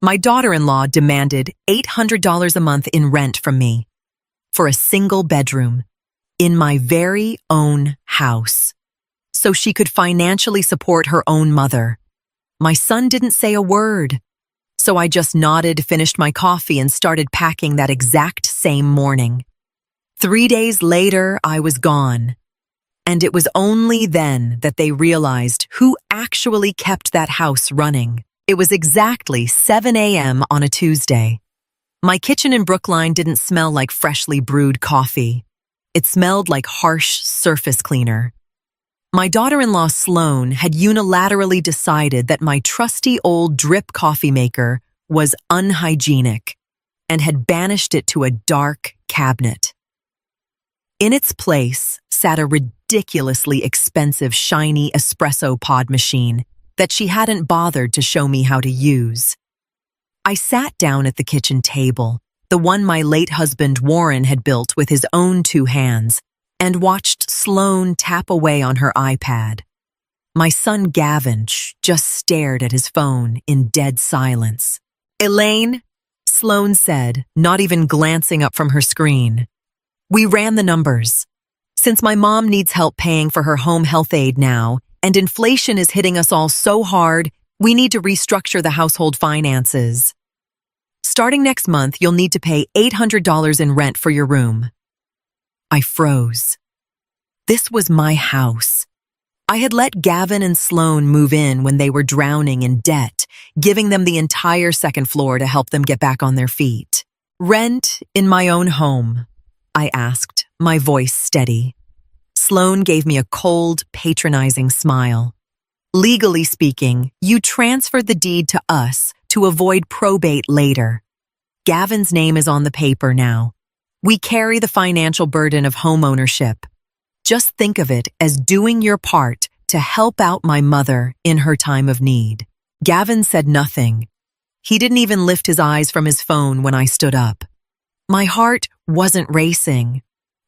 My daughter-in-law demanded $800 a month in rent from me for a single bedroom in my very own house so she could financially support her own mother. My son didn't say a word, so I just nodded, finished my coffee, and started packing that exact same morning. 3 days later, I was gone, and it was only then that they realized who actually kept that house running. It was exactly 7 a.m. on a Tuesday. My kitchen in Brookline didn't smell like freshly brewed coffee. It smelled like harsh surface cleaner. My daughter-in-law Sloane had unilaterally decided that my trusty old drip coffee maker was unhygienic and had banished it to a dark cabinet. In its place sat a ridiculously expensive shiny espresso pod machine that she hadn't bothered to show me how to use. I sat down at the kitchen table, the one my late husband Warren had built with his own 2 hands, and watched Sloane tap away on her iPad. My son Gavin just stared at his phone in dead silence. "Elaine," Sloane said, not even glancing up from her screen. "We ran the numbers. Since my mom needs help paying for her home health aid now, and inflation is hitting us all so hard, we need to restructure the household finances. Starting next month, you'll need to pay $800 in rent for your room." I froze. This was my house. I had let Gavin and Sloane move in when they were drowning in debt, giving them the entire second floor to help them get back on their feet. "Rent in my own home?" I asked, my voice steady. Sloane gave me a cold, patronizing smile. "Legally speaking, you transferred the deed to us to avoid probate later. Gavin's name is on the paper now. We carry the financial burden of homeownership. Just think of it as doing your part to help out my mother in her time of need." Gavin said nothing. He didn't even lift his eyes from his phone when I stood up. My heart wasn't racing.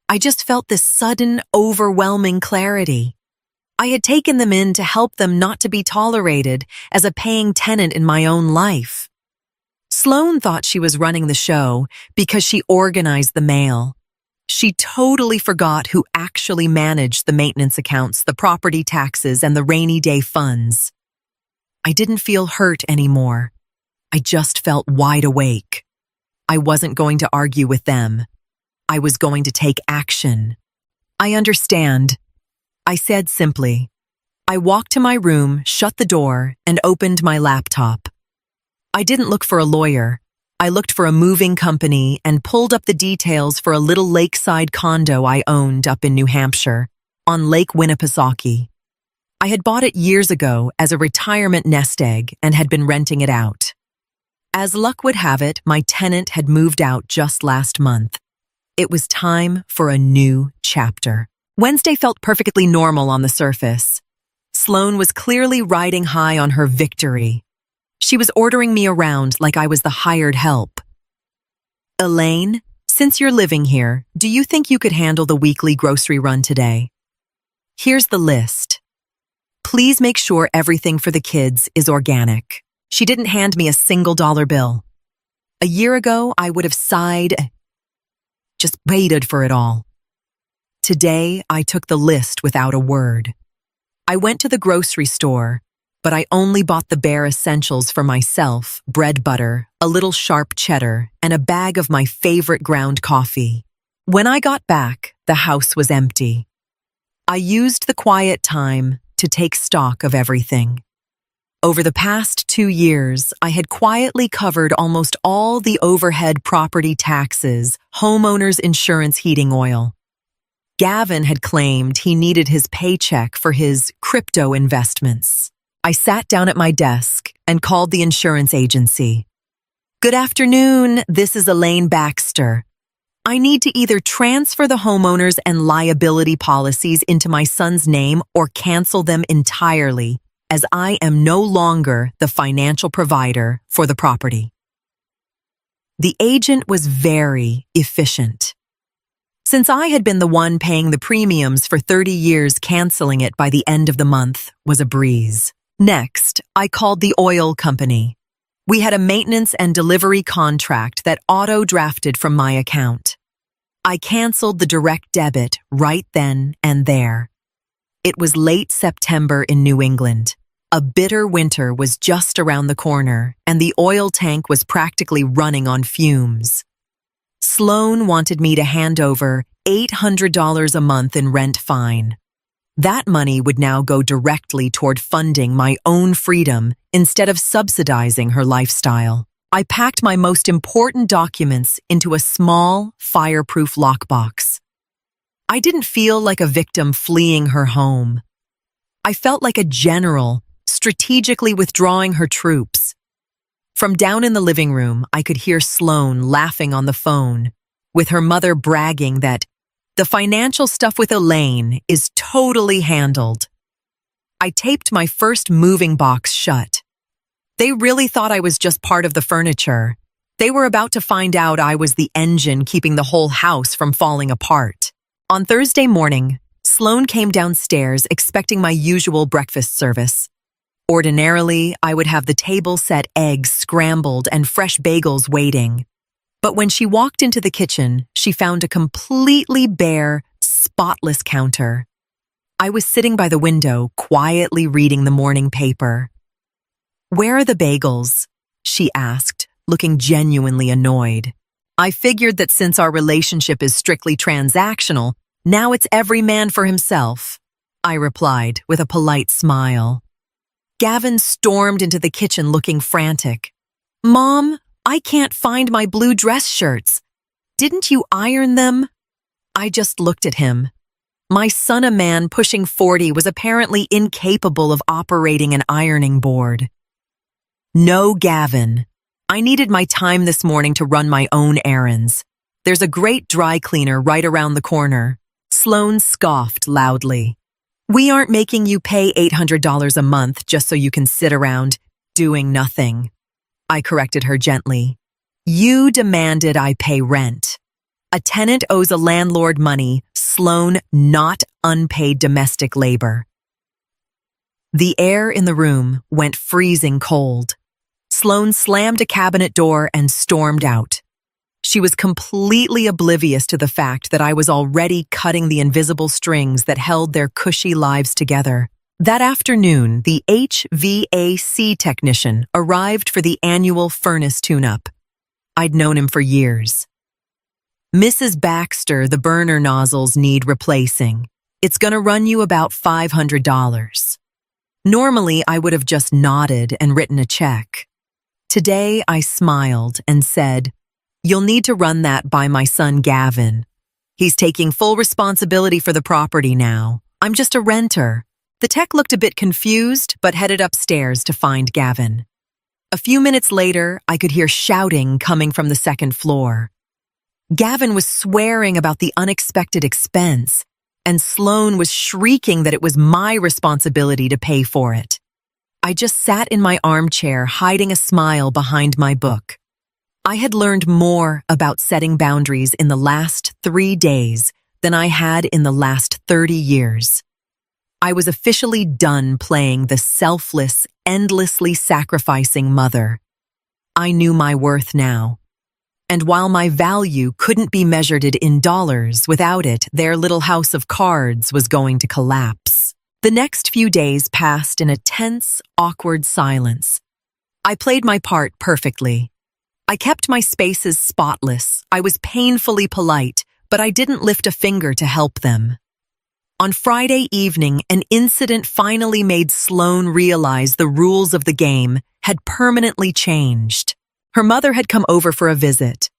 I just felt this sudden, overwhelming clarity. I had taken them in to help them not to be tolerated as a paying tenant in my own life. Sloane thought she was running the show because she organized the mail. She totally forgot who actually managed the maintenance accounts, the property taxes, and the rainy day funds. I didn't feel hurt anymore. I just felt wide awake. I wasn't going to argue with them. I was going to take action. "I understand," I said simply. I walked to my room, shut the door, and opened my laptop. I didn't look for a lawyer. I looked for a moving company and pulled up the details for a little lakeside condo I owned up in New Hampshire, on Lake Winnipesaukee. I had bought it years ago as a retirement nest egg and had been renting it out. As luck would have it, my tenant had moved out just last month. It was time for a new chapter. Wednesday felt perfectly normal on the surface. Sloane was clearly riding high on her victory. She was ordering me around like I was the hired help. "Elaine, since you're living here, do you think you could handle the weekly grocery run today? Here's the list. Please make sure everything for the kids is organic." She didn't hand me a single dollar bill. A year ago, I would have sighed, just waited for it all. Today, I took the list without a word. I went to the grocery store, but I only bought the bare essentials for myself: bread, butter, a little sharp cheddar, and a bag of my favorite ground coffee. When I got back, the house was empty. I used the quiet time to take stock of everything. Over the past 2 years, I had quietly covered almost all the overhead property taxes, homeowners insurance, heating oil. Gavin had claimed he needed his paycheck for his crypto investments. I sat down at my desk and called the insurance agency. "Good afternoon, this is Elaine Baxter. I need to either transfer the homeowners and liability policies into my son's name or cancel them entirely, as I am no longer the financial provider for the property." The agent was very efficient. Since I had been the one paying the premiums for 30 years, canceling it by the end of the month was a breeze. Next, I called the oil company. We had a maintenance and delivery contract that auto-drafted from my account. I canceled the direct debit right then and there. It was late September in New England. A bitter winter was just around the corner, and the oil tank was practically running on fumes. Sloan wanted me to hand over $800 a month in rent fine. That money would now go directly toward funding my own freedom instead of subsidizing her lifestyle. I packed my most important documents into a small, fireproof lockbox. I didn't feel like a victim fleeing her home. I felt like a general strategically withdrawing her troops. From down in the living room, I could hear Sloan laughing on the phone, with her mother bragging that the financial stuff with Elaine is totally handled. I taped my first moving box shut. They really thought I was just part of the furniture. They were about to find out I was the engine keeping the whole house from falling apart. On Thursday morning, Sloan came downstairs expecting my usual breakfast service. Ordinarily, I would have the table set eggs scrambled and fresh bagels waiting. But when she walked into the kitchen, she found a completely bare, spotless counter. I was sitting by the window, quietly reading the morning paper. "Where are the bagels?" she asked, looking genuinely annoyed. I figured that since our relationship is strictly transactional, now it's every man for himself, I replied with a polite smile. Gavin stormed into the kitchen looking frantic. "Mom, I can't find my blue dress shirts. Didn't you iron them?" I just looked at him. My son, a man pushing 40, was apparently incapable of operating an ironing board. "No, Gavin. I needed my time this morning to run my own errands. There's a great dry cleaner right around the corner." Sloan scoffed loudly. "We aren't making you pay $800 a month just so you can sit around doing nothing." I corrected her gently. "You demanded I pay rent. A tenant owes a landlord money, Sloan, not unpaid domestic labor." The air in the room went freezing cold. Sloan slammed a cabinet door and stormed out. She was completely oblivious to the fact that I was already cutting the invisible strings that held their cushy lives together. That afternoon, the HVAC technician arrived for the annual furnace tune-up. I'd known him for years. "Mrs. Baxter, the burner nozzles need replacing. It's gonna run you about $500. Normally, I would have just nodded and written a check. Today, I smiled and said, "You'll need to run that by my son Gavin. He's taking full responsibility for the property now. I'm just a renter." The tech looked a bit confused, but headed upstairs to find Gavin. A few minutes later, I could hear shouting coming from the second floor. Gavin was swearing about the unexpected expense, and Sloan was shrieking that it was my responsibility to pay for it. I just sat in my armchair, hiding a smile behind my book. I had learned more about setting boundaries in the last 3 days than I had in the last 30 years. I was officially done playing the selfless, endlessly sacrificing mother. I knew my worth now. And while my value couldn't be measured in dollars, without it, their little house of cards was going to collapse. The next few days passed in a tense, awkward silence. I played my part perfectly. I kept my spaces spotless. I was painfully polite, but I didn't lift a finger to help them. On Friday evening, an incident finally made Sloan realize the rules of the game had permanently changed. Her mother had come over for a visit.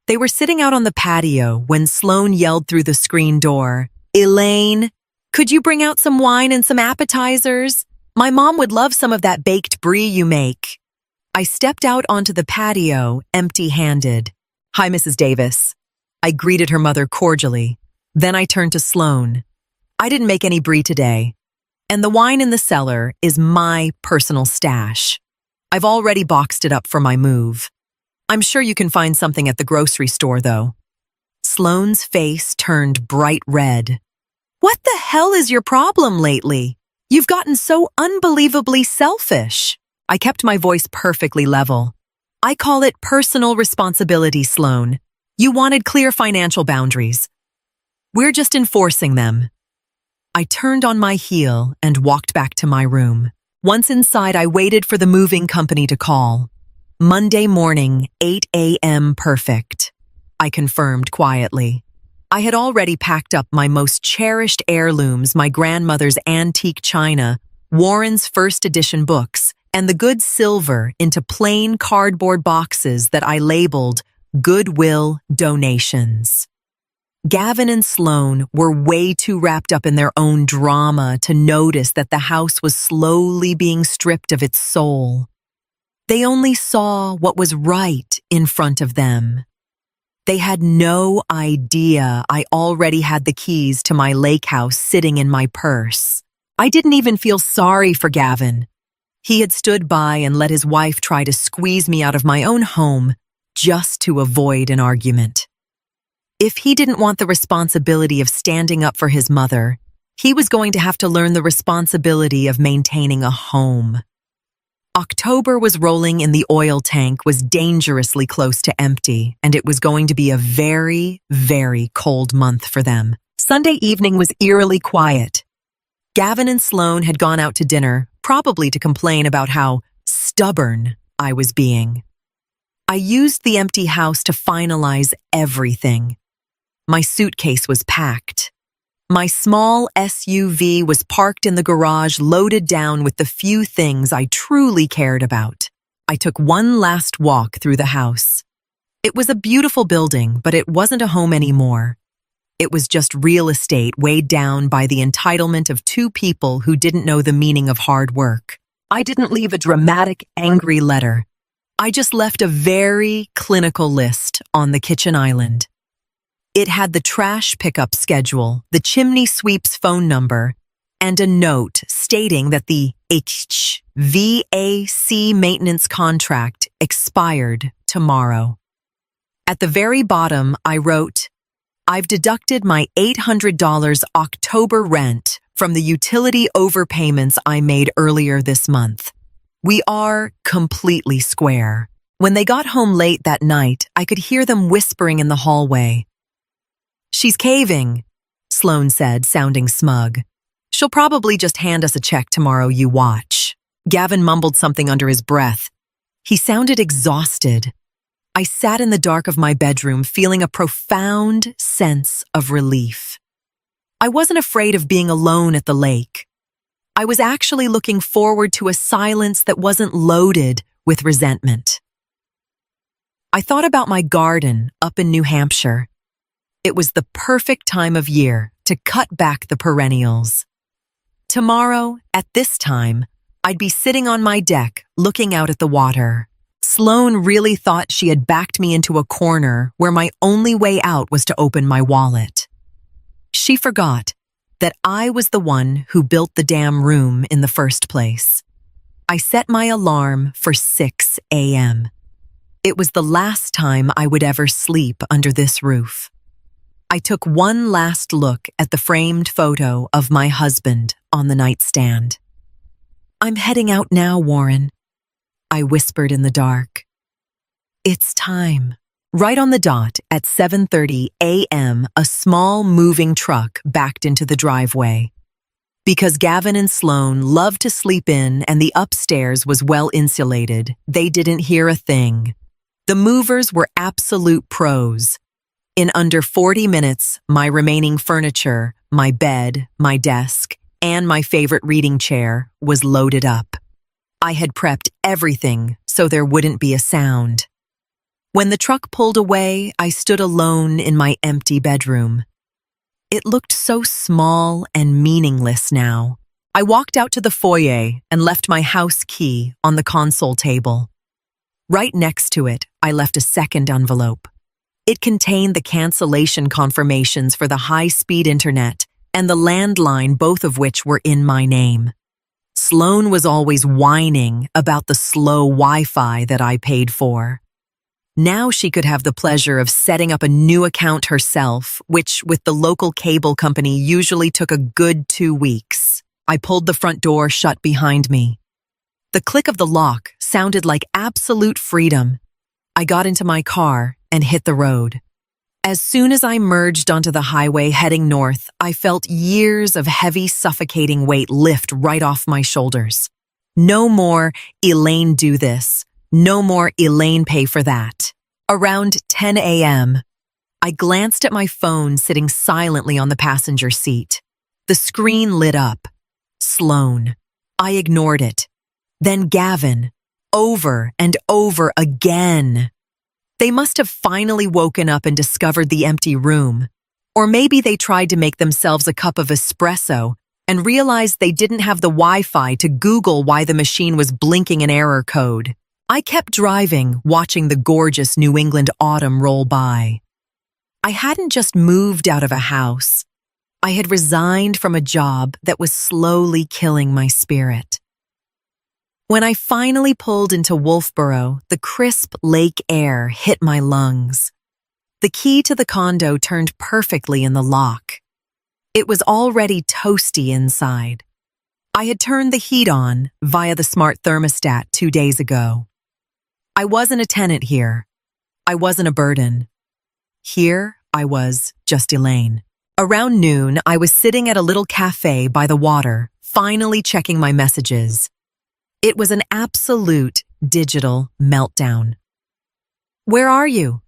They were sitting out on the patio when Sloan yelled through the screen door, "Elaine, could you bring out some wine and some appetizers? My mom would love some of that baked brie you make." I stepped out onto the patio, empty-handed. "Hi, Mrs. Davis." I greeted her mother cordially. Then I turned to Sloan. "I didn't make any brie today. And the wine in the cellar is my personal stash. I've already boxed it up for my move. I'm sure you can find something at the grocery store, though." Sloan's face turned bright red. "What the hell is your problem lately? You've gotten so unbelievably selfish." I kept my voice perfectly level. I call it personal responsibility, Sloan. You wanted clear financial boundaries. We're just enforcing them. I turned on my heel and walked back to my room. Once inside, I waited for the moving company to call. Monday morning, 8 a.m. perfect. I confirmed quietly. I had already packed up my most cherished heirlooms, my grandmother's antique china, Warren's first edition books, and the good silver into plain cardboard boxes that I labeled Goodwill donations. Gavin and Sloan were way too wrapped up in their own drama to notice that the house was slowly being stripped of its soul. They only saw what was right in front of them. They had no idea I already had the keys to my lake house sitting in my purse. I didn't even feel sorry for Gavin. He had stood by and let his wife try to squeeze me out of my own home just to avoid an argument. If he didn't want the responsibility of standing up for his mother, he was going to have to learn the responsibility of maintaining a home. October was rolling and the oil tank was dangerously close to empty, and it was going to be a very, very cold month for them. Sunday evening was eerily quiet. Gavin and Sloan had gone out to dinner, probably to complain about how stubborn I was being. I used the empty house to finalize everything. My suitcase was packed. My small SUV was parked in the garage, loaded down with the few things I truly cared about. I took one last walk through the house. It was a beautiful building, but it wasn't a home anymore. It was just real estate weighed down by the entitlement of two people who didn't know the meaning of hard work. I didn't leave a dramatic, angry letter. I just left a very clinical list on the kitchen island. It had the trash pickup schedule, the chimney sweep's phone number, and a note stating that the HVAC maintenance contract expired tomorrow. At the very bottom, I wrote, "I've deducted my $800 October rent from the utility overpayments I made earlier this month. We are completely square." When they got home late that night, I could hear them whispering in the hallway. "She's caving," Sloan said, sounding smug. "She'll probably just hand us a check tomorrow, you watch." Gavin mumbled something under his breath. He sounded exhausted. I sat in the dark of my bedroom, feeling a profound sense of relief. I wasn't afraid of being alone at the lake. I was actually looking forward to a silence that wasn't loaded with resentment. I thought about my garden up in New Hampshire. It was the perfect time of year to cut back the perennials. Tomorrow, at this time, I'd be sitting on my deck looking out at the water. Sloan really thought she had backed me into a corner where my only way out was to open my wallet. She forgot that I was the one who built the damn room in the first place. I set my alarm for 6 a.m. It was the last time I would ever sleep under this roof. I took one last look at the framed photo of my husband on the nightstand. "I'm heading out now, Warren," I whispered in the dark. "It's time." Right on the dot at 7:30 a.m., a small moving truck backed into the driveway. Because Gavin and Sloan loved to sleep in and the upstairs was well insulated, they didn't hear a thing. The movers were absolute pros. In under 40 minutes, my remaining furniture, my bed, my desk, and my favorite reading chair was loaded up. I had prepped everything so there wouldn't be a sound. When the truck pulled away, I stood alone in my empty bedroom. It looked so small and meaningless now. I walked out to the foyer and left my house key on the console table. Right next to it, I left a second envelope. It contained the cancellation confirmations for the high-speed internet and the landline, both of which were in my name. Sloan was always whining about the slow Wi-Fi that I paid for. Now she could have the pleasure of setting up a new account herself, which with the local cable company usually took a good 2 weeks. I pulled the front door shut behind me. The click of the lock sounded like absolute freedom. I got into my car and hit the road. As soon as I merged onto the highway heading north, I felt years of heavy, suffocating weight lift right off my shoulders. No more, Elaine, do this. No more, Elaine, pay for that. Around 10 a.m., I glanced at my phone sitting silently on the passenger seat. The screen lit up. Sloan. I ignored it. Then Gavin. Over and over again. They must have finally woken up and discovered the empty room. Or maybe they tried to make themselves a cup of espresso and realized they didn't have the Wi-Fi to Google why the machine was blinking an error code. I kept driving, watching the gorgeous New England autumn roll by. I hadn't just moved out of a house. I had resigned from a job that was slowly killing my spirit. When I finally pulled into Wolfboro, the crisp lake air hit my lungs. The key to the condo turned perfectly in the lock. It was already toasty inside. I had turned the heat on via the smart thermostat 2 days ago. I wasn't a tenant here. I wasn't a burden. Here, I was just Elaine. Around noon, I was sitting at a little cafe by the water, finally checking my messages. It was an absolute digital meltdown. Where are you?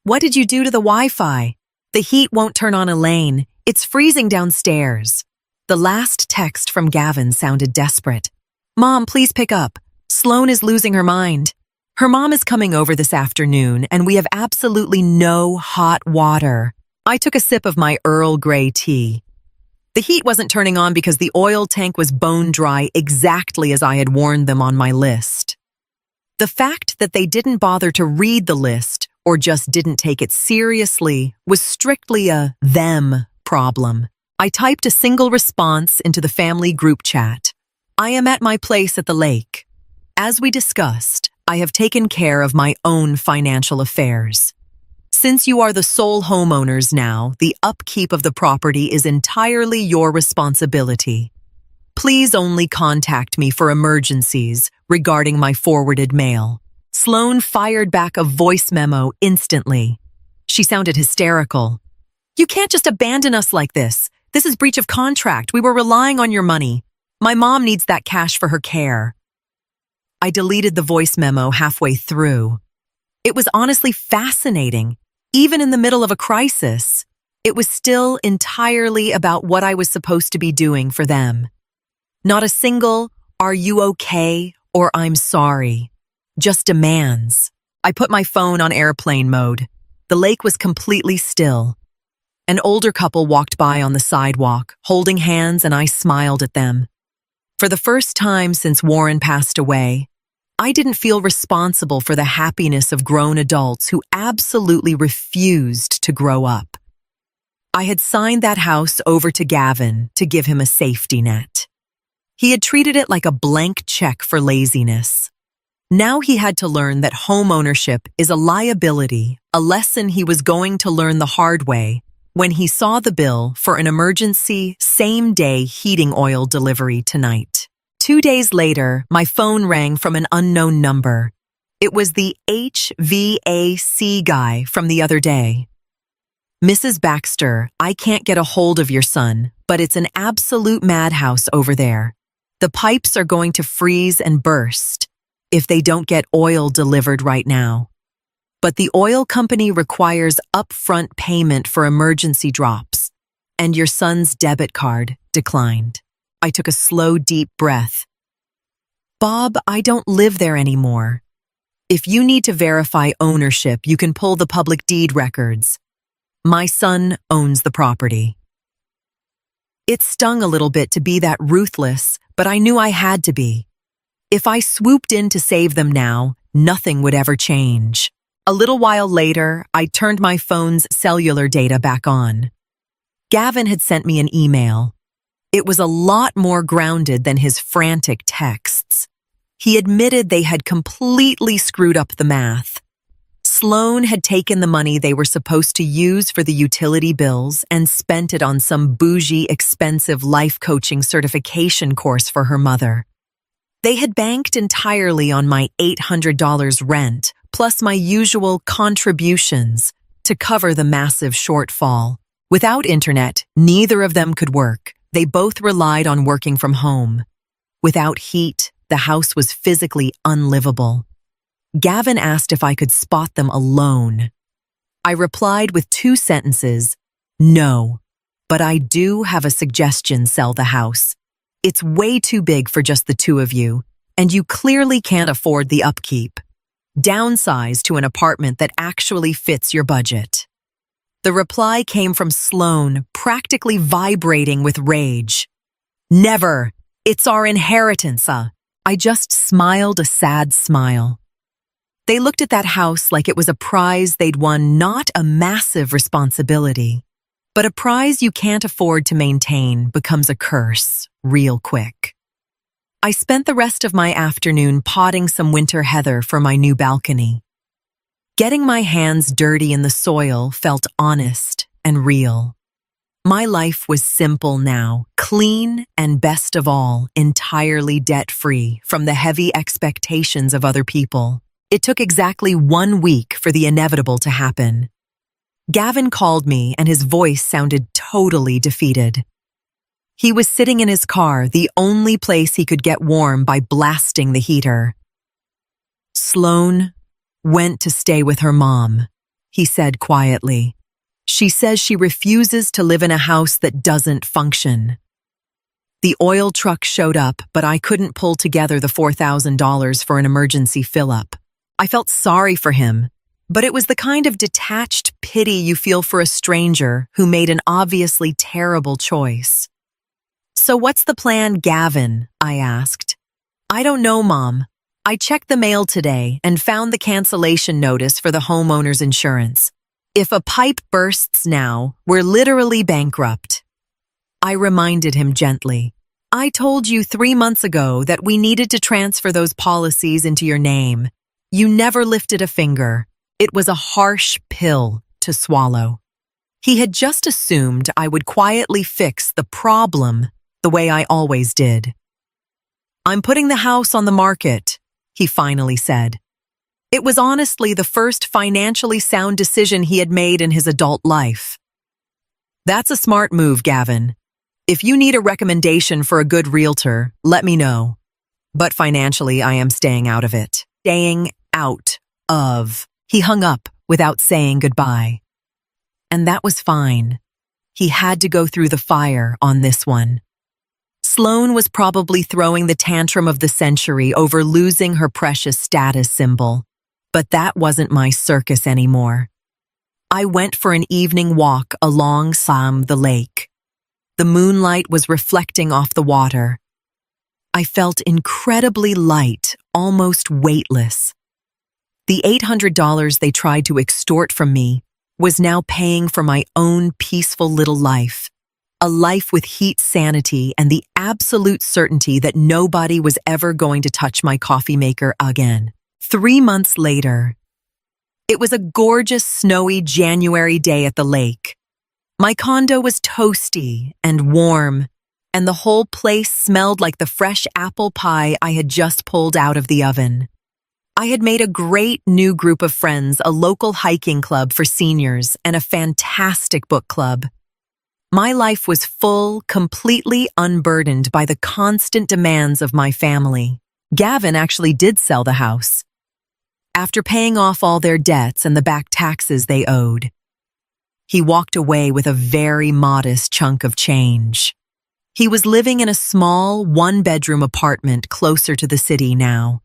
What did you do to the Wi-Fi? The heat won't turn on, Elaine. It's freezing downstairs. The last text from Gavin sounded desperate. Mom, please pick up. Sloan is losing her mind. Her mom is coming over this afternoon, and we have absolutely no hot water. I took a sip of my Earl Grey tea. The heat wasn't turning on because the oil tank was bone dry exactly as I had warned them on my list. The fact that they didn't bother to read the list or just didn't take it seriously was strictly a them problem. I typed a single response into the family group chat. I am at my place at the lake. As we discussed, I have taken care of my own financial affairs. Since you are the sole homeowners now, the upkeep of the property is entirely your responsibility. Please only contact me for emergencies regarding my forwarded mail. Sloan fired back a voice memo instantly. She sounded hysterical. You can't just abandon us like this. This is breach of contract. We were relying on your money. My mom needs that cash for her care. I deleted the voice memo halfway through. It was honestly fascinating. Even in the middle of a crisis, it was still entirely about what I was supposed to be doing for them. Not a single, "Are you okay?" or "I'm sorry." Just demands. I put my phone on airplane mode. The lake was completely still. An older couple walked by on the sidewalk, holding hands, and I smiled at them. For the first time since Warren passed away, I didn't feel responsible for the happiness of grown adults who absolutely refused to grow up. I had signed that house over to Gavin to give him a safety net. He had treated it like a blank check for laziness. Now he had to learn that homeownership is a liability, a lesson he was going to learn the hard way when he saw the bill for an emergency same-day heating oil delivery tonight. 2 days later, my phone rang from an unknown number. It was the HVAC guy from the other day. Mrs. Baxter, I can't get a hold of your son, but it's an absolute madhouse over there. The pipes are going to freeze and burst if they don't get oil delivered right now. But the oil company requires upfront payment for emergency drops, and your son's debit card declined. I took a slow, deep breath. Bob, I don't live there anymore. If you need to verify ownership, you can pull the public deed records. My son owns the property. It stung a little bit to be that ruthless, but I knew I had to be. If I swooped in to save them now, nothing would ever change. A little while later, I turned my phone's cellular data back on. Gavin had sent me an email. It was a lot more grounded than his frantic texts. He admitted they had completely screwed up the math. Sloan had taken the money they were supposed to use for the utility bills and spent it on some bougie, expensive life coaching certification course for her mother. They had banked entirely on my $800 rent, plus my usual contributions to cover the massive shortfall. Without internet, neither of them could work. They both relied on working from home. Without heat, the house was physically unlivable. Gavin asked if I could spot them alone. I replied with 2 sentences, "No, but I do have a suggestion, sell the house. It's way too big for just the 2 of you, and you clearly can't afford the upkeep. Downsize to an apartment that actually fits your budget." The reply came from Sloan, practically vibrating with rage. "Never! It's our inheritance." I just smiled a sad smile. They looked at that house like it was a prize they'd won, not a massive responsibility. But a prize you can't afford to maintain becomes a curse real quick. I spent the rest of my afternoon potting some winter heather for my new balcony. Getting my hands dirty in the soil felt honest and real. My life was simple now, clean, and best of all, entirely debt-free from the heavy expectations of other people. It took exactly 1 week for the inevitable to happen. Gavin called me and his voice sounded totally defeated. He was sitting in his car, the only place he could get warm by blasting the heater. "Sloan went to stay with her mom," he said quietly. "She says she refuses to live in a house that doesn't function." The oil truck showed up, but I couldn't pull together the $4,000 for an emergency fill-up. I felt sorry for him, but it was the kind of detached pity you feel for a stranger who made an obviously terrible choice. "So what's the plan, Gavin?" I asked. "I don't know, Mom. I checked the mail today and found the cancellation notice for the homeowner's insurance. If a pipe bursts now, we're literally bankrupt." I reminded him gently. "I told you 3 months ago that we needed to transfer those policies into your name. You never lifted a finger." It was a harsh pill to swallow. He had just assumed I would quietly fix the problem the way I always did. "I'm putting the house on the market," he finally said. It was honestly the first financially sound decision he had made in his adult life. "That's a smart move, Gavin. If you need a recommendation for a good realtor, let me know. But financially, I am staying out of it." Staying out of. He hung up without saying goodbye. And that was fine. He had to go through the fire on this one. Sloan was probably throwing the tantrum of the century over losing her precious status symbol. But that wasn't my circus anymore. I went for an evening walk alongside the lake. The moonlight was reflecting off the water. I felt incredibly light, almost weightless. The $800 they tried to extort from me was now paying for my own peaceful little life. A life with heat sanity and the absolute certainty that nobody was ever going to touch my coffee maker again. 3 months later, it was a gorgeous, snowy January day at the lake. My condo was toasty and warm, and the whole place smelled like the fresh apple pie I had just pulled out of the oven. I had made a great new group of friends, a local hiking club for seniors, and a fantastic book club. My life was full, completely unburdened by the constant demands of my family. Gavin actually did sell the house. After paying off all their debts and the back taxes they owed, he walked away with a very modest chunk of change. He was living in a small, 1-bedroom apartment closer to the city now.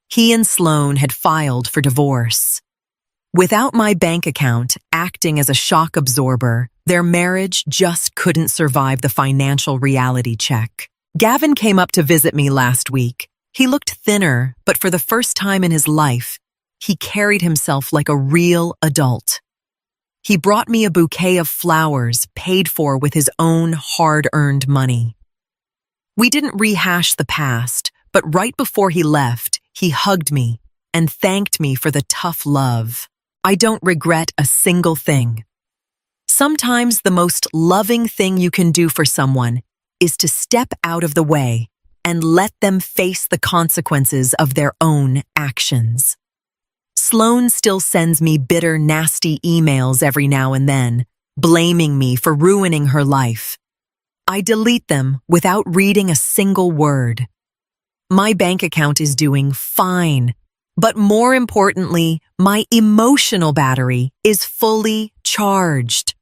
He and Sloan had filed for divorce. Without my bank account acting as a shock absorber, their marriage just couldn't survive the financial reality check. Gavin came up to visit me last week. He looked thinner, but for the first time in his life, he carried himself like a real adult. He brought me a bouquet of flowers paid for with his own hard-earned money. We didn't rehash the past, but right before he left, he hugged me and thanked me for the tough love. I don't regret a single thing. Sometimes the most loving thing you can do for someone is to step out of the way and let them face the consequences of their own actions. Sloane still sends me bitter, nasty emails every now and then, blaming me for ruining her life. I delete them without reading a single word. My bank account is doing fine, but more importantly, my emotional battery is fully charged.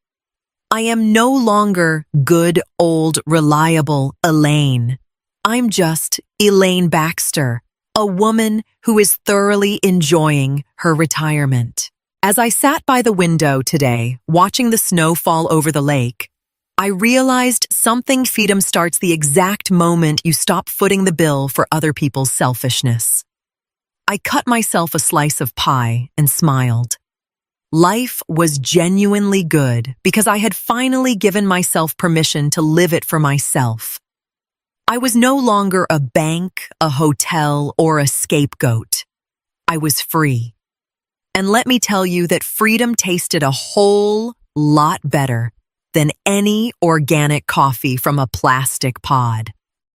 I am no longer good, old, reliable Elaine. I'm just Elaine Baxter, a woman who is thoroughly enjoying her retirement. As I sat by the window today, watching the snow fall over the lake, I realized something freedom starts the exact moment you stop footing the bill for other people's selfishness. I cut myself a slice of pie and smiled. Life was genuinely good because I had finally given myself permission to live it for myself. I was no longer a bank, a hotel, or a scapegoat. I was free. And let me tell you that freedom tasted a whole lot better than any organic coffee from a plastic pod.